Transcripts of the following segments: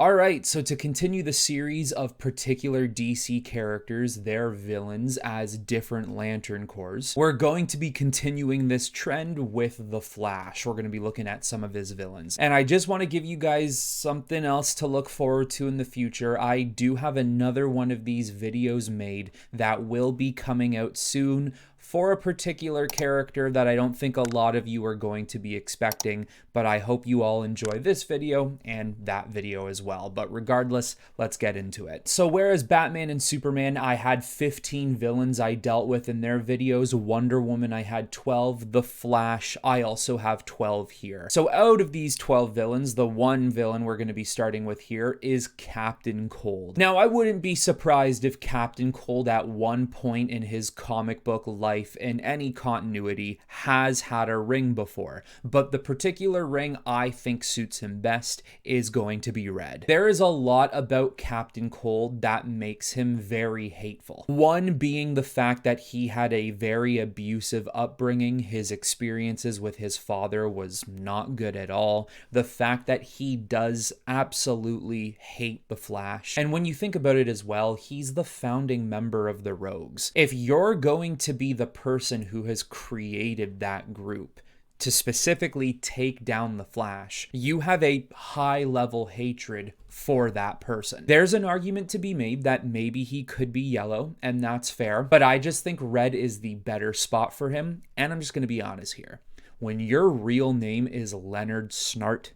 Alright, so to continue the series of particular DC characters, their villains as different Lantern Corps, we're going to be continuing this trend with the Flash. We're going to be looking at some of his villains. And I just want to give you guys something else to look forward to in the future. I do have another one of these videos made that will be coming out soon for a particular character that I don't think a lot of you are going to be expecting, but I hope you all enjoy this video and that video as well. But regardless, let's get into it. So whereas Batman and Superman, I had 15 villains I dealt with in their videos, Wonder Woman I had 12, The Flash I also have 12 here. So out of these 12 villains, the one villain we're going to be starting with here is Captain Cold. Now I wouldn't be surprised if Captain Cold at one point in his comic book life in any continuity has had a ring before, but the particular ring I think suits him best is going to be red. There is a lot about Captain Cold that makes him very hateful. One being the fact that he had a very abusive upbringing. His experiences with his father was not good at all. The fact that he does absolutely hate the Flash. And when you think about it as well, he's the founding member of the Rogues. If you're going to be the person who has created that group to specifically take down the Flash, you have a high level hatred for that person. There's an argument to be made that maybe he could be yellow, and that's fair, but I just think red is the better spot for him. And I'm just going to be honest here. When your real name is Leonard Snart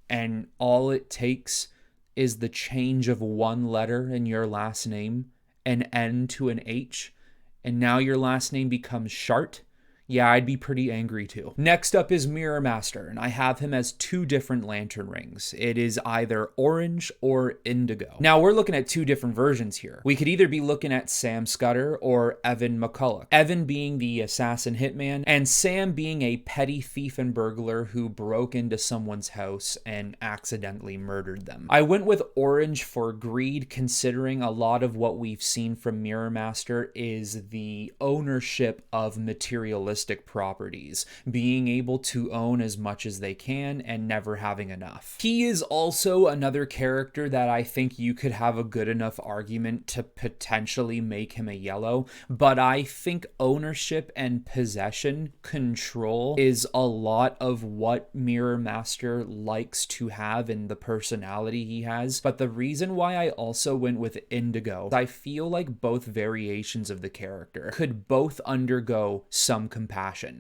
and all it takes is the change of one letter in your last name, an N to an H, and now your last name becomes Shart, yeah, I'd be pretty angry too. Next up is Mirror Master, and I have him as two different lantern rings. It is either orange or indigo. Now, we're looking at two different versions here. We could either be looking at Sam Scudder or Evan McCulloch. Evan being the assassin hitman, and Sam being a petty thief and burglar who broke into someone's house and accidentally murdered them. I went with orange for greed, considering a lot of what we've seen from Mirror Master is the ownership of materialistic properties, being able to own as much as they can and never having enough. He is also another character that I think you could have a good enough argument to potentially make him a yellow, but I think ownership and possession, control, is a lot of what Mirror Master likes to have in the personality he has. But the reason why I also went with indigo, I feel like both variations of the character could both undergo some compassion.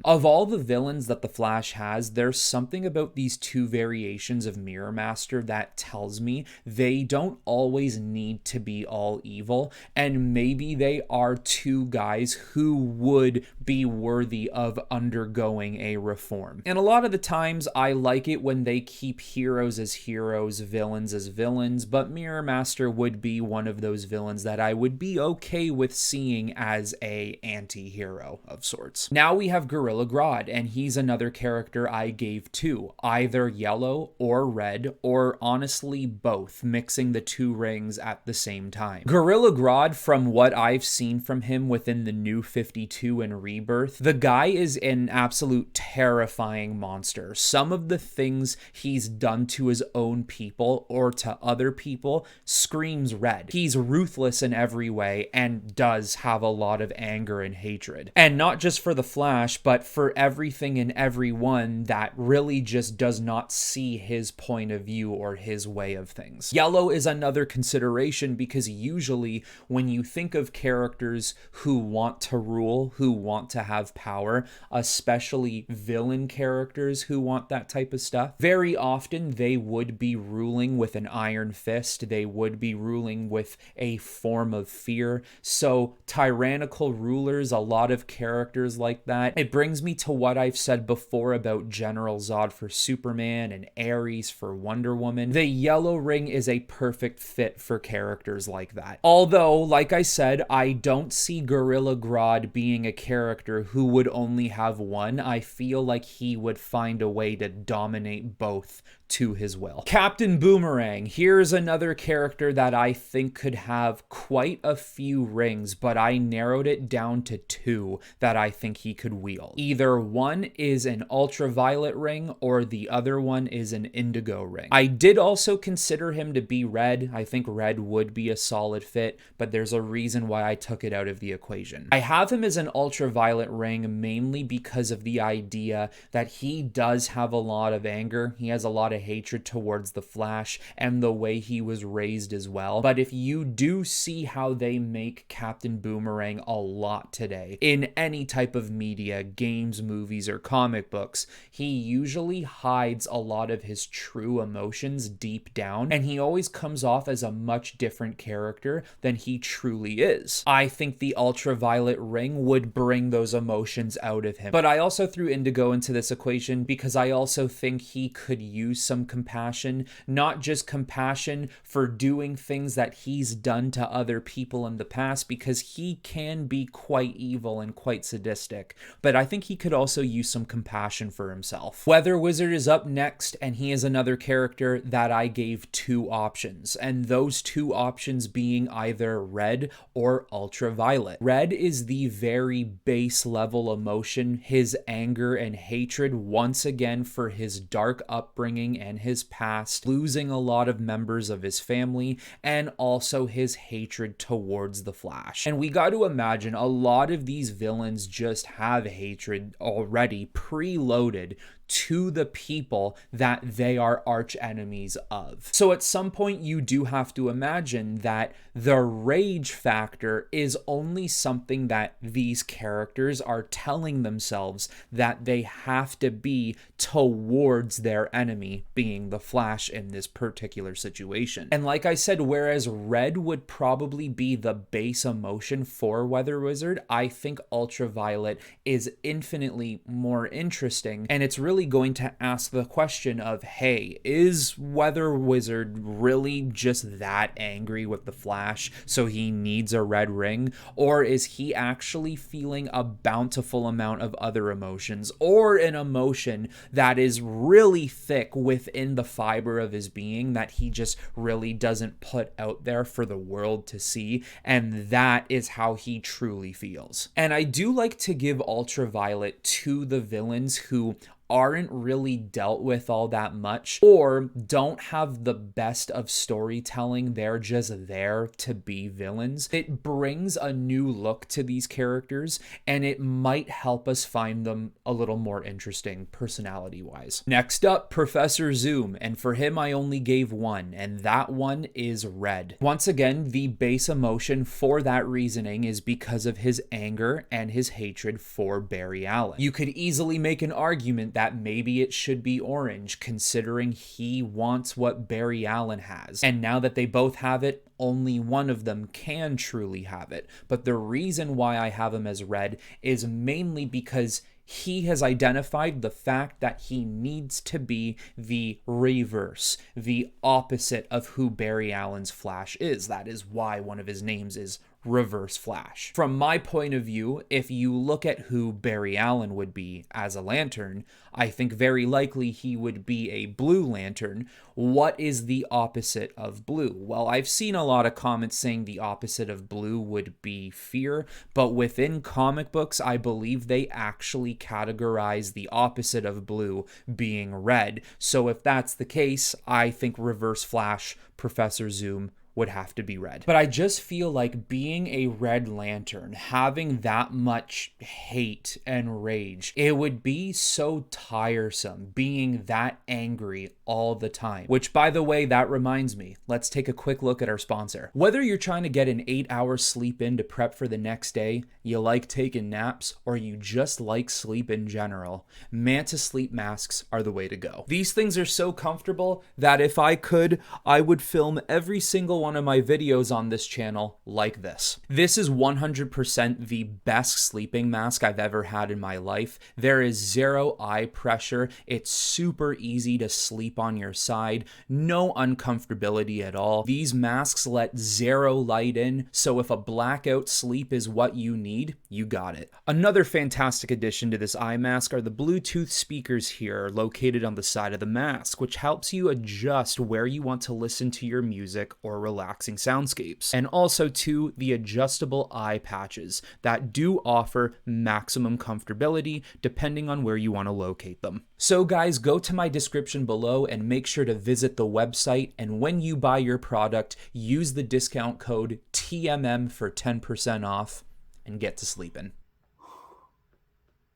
Of all the villains that the Flash has, there's something about these two variations of Mirror Master that tells me they don't always need to be all evil, and maybe they are two guys who would be worthy of undergoing a reform. And a lot of the times I like it when they keep heroes as heroes, villains as villains, but Mirror Master would be one of those villains that I would be okay with seeing as a anti-hero of sorts. Now we have Gorilla Grodd, and he's another character I gave two, either yellow or red, or honestly both, mixing the two rings at the same time. Gorilla Grodd, from what I've seen from him within the New 52 and Rebirth, the guy is an absolute terrifying monster. Some of the things he's done to his own people or to other people screams red. He's ruthless in every way and does have a lot of anger and hatred. And not just for the Flash, but for everything and everyone that really just does not see his point of view or his way of things. Yellow is another consideration because usually when you think of characters who want to rule, who want to have power, especially villain characters who want that type of stuff, very often they would be ruling with an iron fist. They would be ruling with a form of fear. So tyrannical rulers, a lot of characters like that. It brings me to what I've said before about General Zod for Superman and Ares for Wonder Woman. The yellow ring is a perfect fit for characters like that. Although, like I said, I don't see Gorilla Grodd being a character who would only have one. I feel like he would find a way to dominate both to his will. Captain Boomerang, here's another character that I think could have quite a few rings, but I narrowed it down to 2 that I think he could wield. Either one is an ultraviolet ring or the other one is an indigo ring. I did also consider him to be red. I think red would be a solid fit, but there's a reason why I took it out of the equation. I have him as an ultraviolet ring mainly because of the idea that he does have a lot of anger. He has a lot of hatred towards the Flash and the way he was raised as well. But if you do see how they make Captain Boomerang a lot today in any type of media, games, movies, or comic books, he usually hides a lot of his true emotions deep down, and he always comes off as a much different character than he truly is. I think the ultraviolet ring would bring those emotions out of him. But I also threw indigo into this equation because I also think he could use some compassion, not just compassion for doing things that he's done to other people in the past, because he can be quite evil and quite sadistic, but I think he could also use some compassion for himself. Weather Wizard is up next, and he is another character that I gave 2 options, and those 2 options being either red or ultraviolet. Red is the very base level emotion, his anger and hatred once again for his dark upbringing and his past, losing a lot of members of his family, and also his hatred towards the Flash. And we got to imagine a lot of these villains just have hatred already preloaded to the people that they are arch enemies of. So at some point you do have to imagine that the rage factor is only something that these characters are telling themselves that they have to be towards their enemy, being the Flash in this particular situation. And like I said, whereas red would probably be the base emotion for Weather Wizard, I think ultraviolet is infinitely more interesting, and it's really going to ask the question of, hey, is Weather Wizard really just that angry with the Flash so he needs a red ring, or is he actually feeling a bountiful amount of other emotions, or an emotion that is really thick within the fiber of his being that he just really doesn't put out there for the world to see, and that is how he truly feels. And I do like to give ultraviolet to the villains who aren't really dealt with all that much or don't have the best of storytelling. They're just there to be villains. It brings a new look to these characters, and it might help us find them a little more interesting personality-wise. Next up, Professor Zoom, and for him I only gave 1, and that one is red. Once again, the base emotion for that reasoning is because of his anger and his hatred for Barry Allen. You could easily make an argument that maybe it should be orange, considering he wants what Barry Allen has. And now that they both have it, only one of them can truly have it. But the reason why I have him as red is mainly because he has identified the fact that he needs to be the reverse, the opposite of who Barry Allen's Flash is. That is why one of his names is Reverse Flash. From my point of view, if you look at who Barry Allen would be as a Lantern, I think very likely he would be a Blue Lantern. What is the opposite of blue? Well, I've seen a lot of comments saying the opposite of blue would be fear, but within comic books, I believe they actually categorize the opposite of blue being red. So if that's the case, I think Reverse Flash, Professor Zoom, would have to be red. But I just feel like being a Red Lantern, having that much hate and rage, it would be so tiresome being that angry all the time. Which, by the way, that reminds me, let's take a quick look at our sponsor. Whether you're trying to get an 8-hour sleep in to prep for the next day, you like taking naps, or you just like sleep in general, Manta sleep masks are the way to go. These things are so comfortable that if I could, I would film every single one one of my videos on this channel like this. This is 100% the best sleeping mask I've ever had in my life. There is zero eye pressure. It's super easy to sleep on your side. No uncomfortability at all. These masks let zero light in, so if a blackout sleep is what you need, you got it. Another fantastic addition to this eye mask are the Bluetooth speakers here located on the side of the mask, which helps you adjust where you want to listen to your music or relaxing soundscapes. And also too, the adjustable eye patches that do offer maximum comfortability depending on where you want to locate them. So guys, go to my description below and make sure to visit the website, and when you buy your product, use the discount code T.M.M for 10% off and get to sleeping.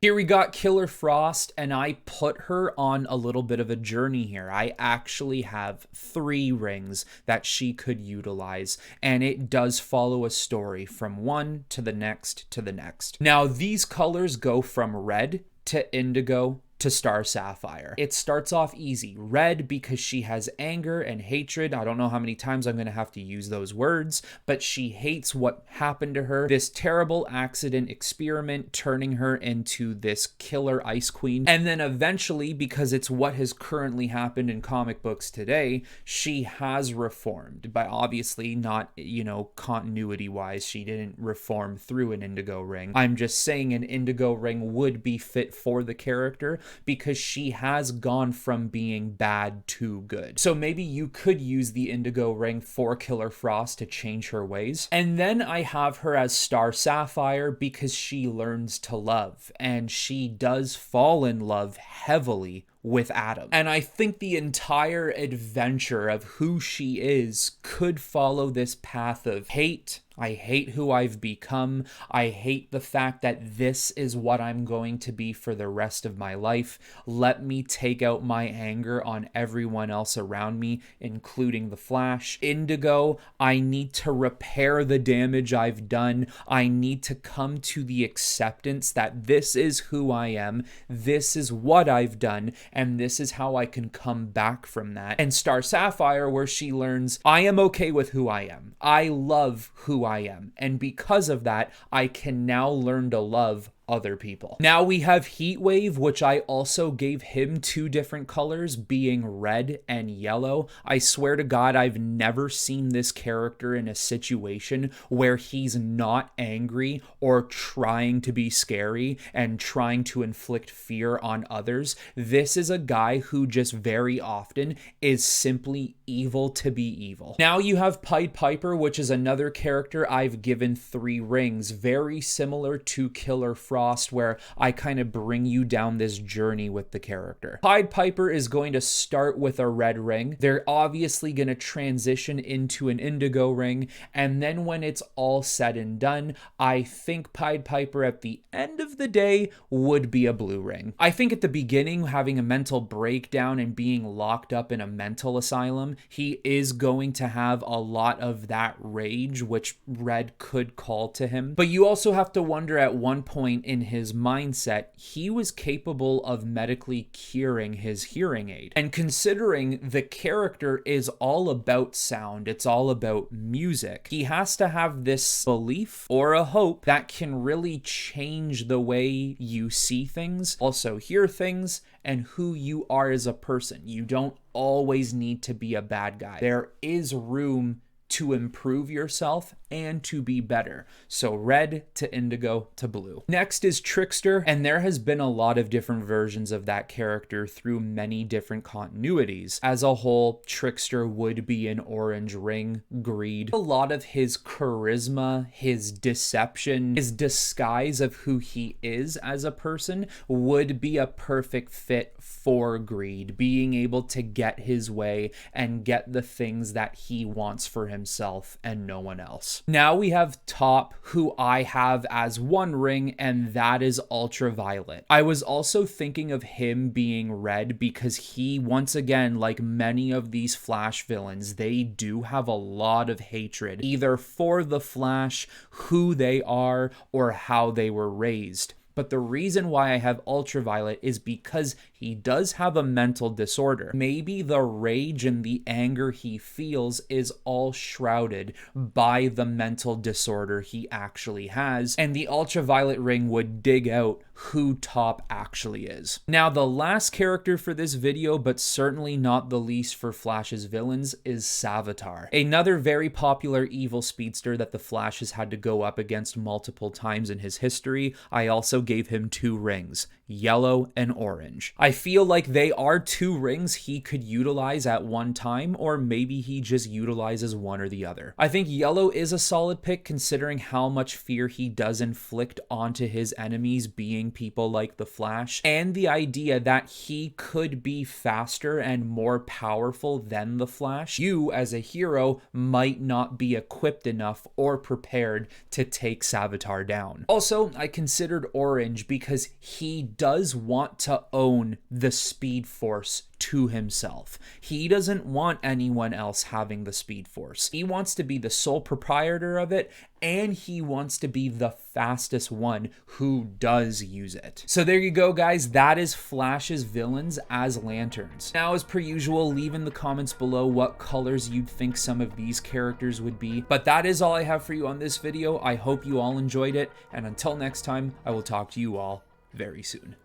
Here we got Killer Frost, and I put her on a little bit of a journey here. I actually have 3 rings that she could utilize, and it does follow a story from one to the next to the next. Now, these colors go from red to indigo to Star Sapphire. It starts off easy. Red because she has anger and hatred. I don't know how many times I'm going to have to use those words, but she hates what happened to her. This terrible accident experiment turning her into this killer ice queen. And then eventually, because it's what has currently happened in comic books today, she has reformed. But obviously not, you know, continuity wise, she didn't reform through an indigo ring. I'm just saying an indigo ring would be fit for the character, because she has gone from being bad to good. So maybe you could use the indigo ring for Killer Frost to change her ways. And then I have her as Star Sapphire because she learns to love, and she does fall in love heavily with Adam. And I think the entire adventure of who she is could follow this path of hate. I hate who I've become. I hate the fact that this is what I'm going to be for the rest of my life. Let me take out my anger on everyone else around me, including the Flash. Indigo, I need to repair the damage I've done. I need to come to the acceptance that this is who I am, this is what I've done, and this is how I can come back from that. And Star Sapphire, where she learns, I am okay with who I am. I love who I am. And because of that, I can now learn to love other people. Now we have Heatwave, which I also gave him 2 different colors, being red and yellow. I swear to God, I've never seen this character in a situation where he's not angry or trying to be scary and trying to inflict fear on others. This is a guy who just very often is simply evil to be evil. Now you have Pied Piper, which is another character I've given 3 rings, very similar to Killer Frost, where I kind of bring you down this journey with the character. Pied Piper is going to start with a red ring. They're obviously going to transition into an indigo ring, and then when it's all said and done, I think Pied Piper at the end of the day would be a blue ring. I think at the beginning, having a mental breakdown and being locked up in a mental asylum, he is going to have a lot of that rage, which red could call to him. But you also have to wonder, at one point in his mindset, he was capable of medically curing his hearing aid. And considering the character is all about sound, it's all about music, he has to have this belief or a hope that can really change the way you see things, also hear things, and who you are as a person. You don't always need to be a bad guy. There is room to improve yourself and to be better. So red to indigo to blue. Next is Trickster, and there has been a lot of different versions of that character through many different continuities. As a whole, Trickster would be an orange ring, greed. A lot of his charisma, his deception, his disguise of who he is as a person would be a perfect fit for greed, being able to get his way and get the things that he wants for himself and no one else. Now we have Top, who I have as 1 ring, and that is Ultraviolet. I was also thinking of him being red because he, once again, like many of these Flash villains, they do have a lot of hatred, either for the Flash, who they are, or how they were raised. But the reason why I have Ultraviolet is because he does have a mental disorder. Maybe the rage and the anger he feels is all shrouded by the mental disorder he actually has, and the Ultraviolet ring would dig out who Top actually is. Now, the last character for this video, but certainly not the least for Flash's villains, is Savitar. Another very popular evil speedster that the Flash has had to go up against multiple times in his history. I also gave him 2 rings, yellow and orange. I feel like they are 2 rings he could utilize at one time, or maybe he just utilizes one or the other. I think yellow is a solid pick considering how much fear he does inflict onto his enemies, being people like the Flash, and the idea that he could be faster and more powerful than the Flash. You, as a hero, might not be equipped enough or prepared to take Savitar down. Also, I considered orange because he does want to own the Speed Force to himself. He doesn't want anyone else having the Speed Force. He wants to be the sole proprietor of it, and he wants to be the fastest one who does use it. So there you go, guys. That is Flash's villains as lanterns. Now, as per usual, leave in the comments below what colors you'd think some of these characters would be. But that is all I have for you on this video. I hope you all enjoyed it, and until next time, I will talk to you all very soon.